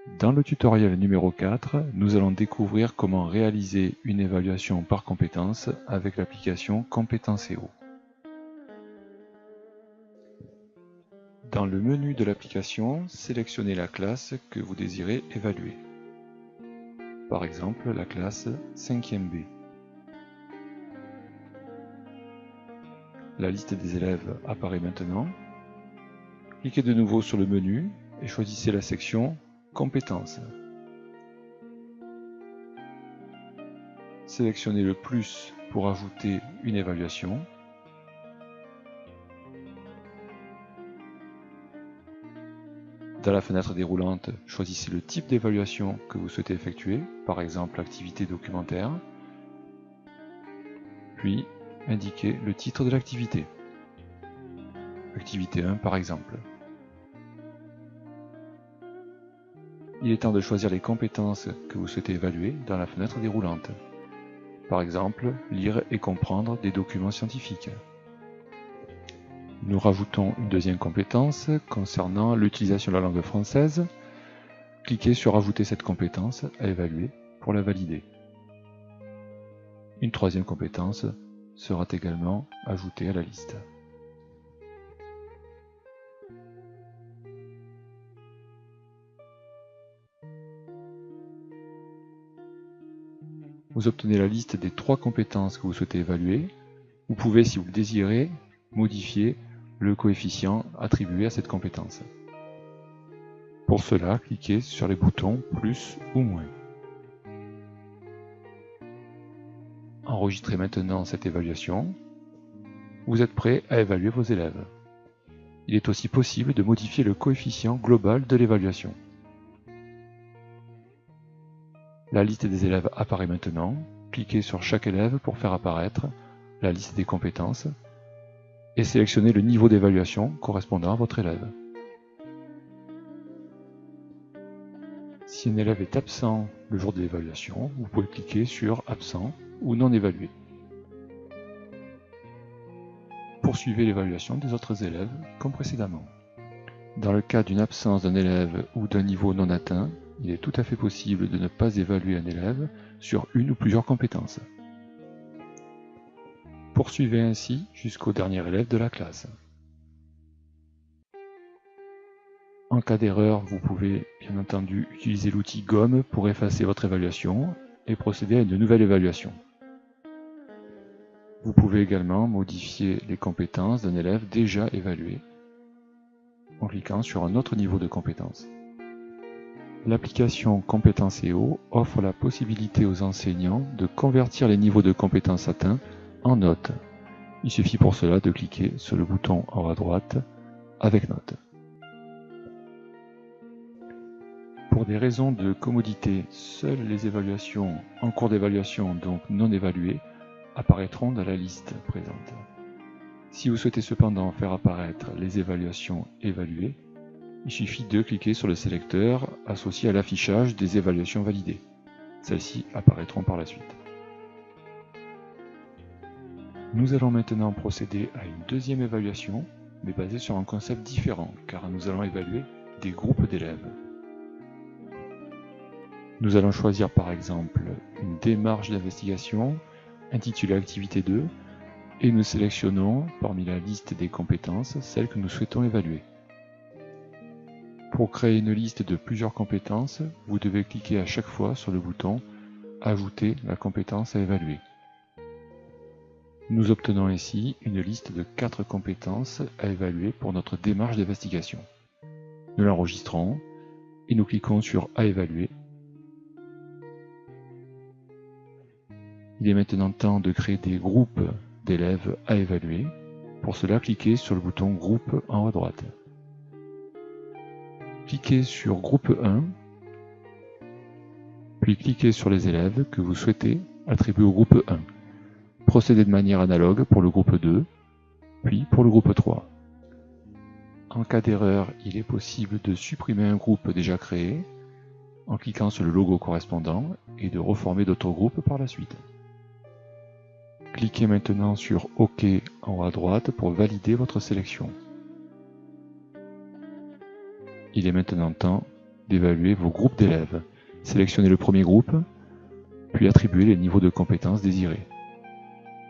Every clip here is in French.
Dans le tutoriel numéro 4, nous allons découvrir comment réaliser une évaluation par compétence avec l'application Compétences.io. Dans le menu de l'application, sélectionnez la classe que vous désirez évaluer. Par exemple, la classe 5e B. La liste des élèves apparaît maintenant. Cliquez de nouveau sur le menu et choisissez la section Compétences. Sélectionnez le plus pour ajouter une évaluation. Dans la fenêtre déroulante, choisissez le type d'évaluation que vous souhaitez effectuer, par exemple activité documentaire, puis indiquez le titre de l'activité. Activité 1 par exemple. Il est temps de choisir les compétences que vous souhaitez évaluer dans la fenêtre déroulante. Par exemple, lire et comprendre des documents scientifiques. Nous rajoutons une deuxième compétence concernant l'utilisation de la langue française. Cliquez sur Ajouter cette compétence à évaluer pour la valider. Une troisième compétence sera également ajoutée à la liste. Vous obtenez la liste des 3 compétences que vous souhaitez évaluer. Vous pouvez, si vous le désirez, modifier le coefficient attribué à cette compétence. Pour cela, cliquez sur les boutons plus ou moins. Enregistrez maintenant cette évaluation. Vous êtes prêt à évaluer vos élèves. Il est aussi possible de modifier le coefficient global de l'évaluation. La liste des élèves apparaît maintenant. Cliquez sur chaque élève pour faire apparaître la liste des compétences et sélectionnez le niveau d'évaluation correspondant à votre élève. Si un élève est absent le jour de l'évaluation, vous pouvez cliquer sur Absent ou Non évalué. Poursuivez l'évaluation des autres élèves comme précédemment. Dans le cas d'une absence d'un élève ou d'un niveau non atteint, il est tout à fait possible de ne pas évaluer un élève sur une ou plusieurs compétences. Poursuivez ainsi jusqu'au dernier élève de la classe. En cas d'erreur, vous pouvez bien entendu utiliser l'outil Gomme pour effacer votre évaluation et procéder à une nouvelle évaluation. Vous pouvez également modifier les compétences d'un élève déjà évalué en cliquant sur un autre niveau de compétence. L'application Compétences.io offre la possibilité aux enseignants de convertir les niveaux de compétences atteints en notes. Il suffit pour cela de cliquer sur le bouton en haut à droite avec notes. Pour des raisons de commodité, seules les évaluations en cours d'évaluation, donc non évaluées, apparaîtront dans la liste présente. Si vous souhaitez cependant faire apparaître les évaluations évaluées, il suffit de cliquer sur le sélecteur associé à l'affichage des évaluations validées. Celles-ci apparaîtront par la suite. Nous allons maintenant procéder à une deuxième évaluation, mais basée sur un concept différent, car nous allons évaluer des groupes d'élèves. Nous allons choisir par exemple une démarche d'investigation intitulée Activité 2 et nous sélectionnons parmi la liste des compétences celle que nous souhaitons évaluer. Pour créer une liste de plusieurs compétences, vous devez cliquer à chaque fois sur le bouton « Ajouter la compétence à évaluer ». Nous obtenons ainsi une liste de 4 compétences à évaluer pour notre démarche d'investigation. Nous l'enregistrons et nous cliquons sur « À évaluer ». Il est maintenant temps de créer des groupes d'élèves à évaluer. Pour cela, cliquez sur le bouton « Groupe » en haut à droite. Cliquez sur Groupe 1, puis cliquez sur les élèves que vous souhaitez attribuer au groupe 1. Procédez de manière analogue pour le groupe 2, puis pour le groupe 3. En cas d'erreur, il est possible de supprimer un groupe déjà créé en cliquant sur le logo correspondant et de reformer d'autres groupes par la suite. Cliquez maintenant sur OK en haut à droite pour valider votre sélection. Il est maintenant temps d'évaluer vos groupes d'élèves. Sélectionnez le premier groupe, puis attribuez les niveaux de compétences désirés.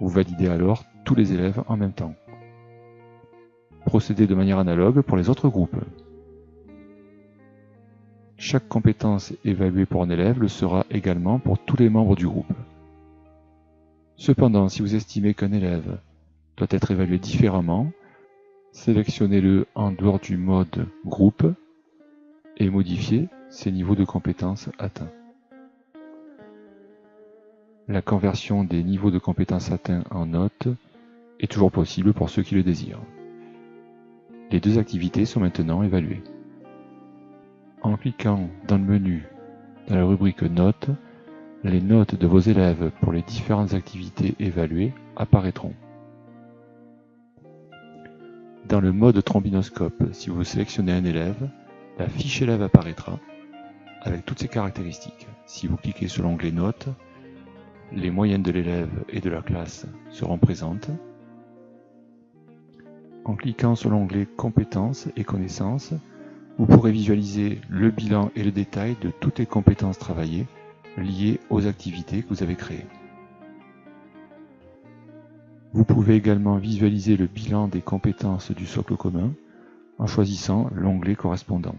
Vous validez alors tous les élèves en même temps. Procédez de manière analogue pour les autres groupes. Chaque compétence évaluée pour un élève le sera également pour tous les membres du groupe. Cependant, si vous estimez qu'un élève doit être évalué différemment, sélectionnez-le en dehors du mode groupe et modifiez ses niveaux de compétences atteints. La conversion des niveaux de compétences atteints en notes est toujours possible pour ceux qui le désirent. Les deux activités sont maintenant évaluées. En cliquant dans le menu, dans la rubrique Notes, les notes de vos élèves pour les différentes activités évaluées apparaîtront. Dans le mode trombinoscope, si vous sélectionnez un élève, la fiche élève apparaîtra avec toutes ses caractéristiques. Si vous cliquez sur l'onglet Notes, les moyennes de l'élève et de la classe seront présentes. En cliquant sur l'onglet Compétences et connaissances, vous pourrez visualiser le bilan et le détail de toutes les compétences travaillées liées aux activités que vous avez créées. Vous pouvez également visualiser le bilan des compétences du socle commun en choisissant l'onglet correspondant.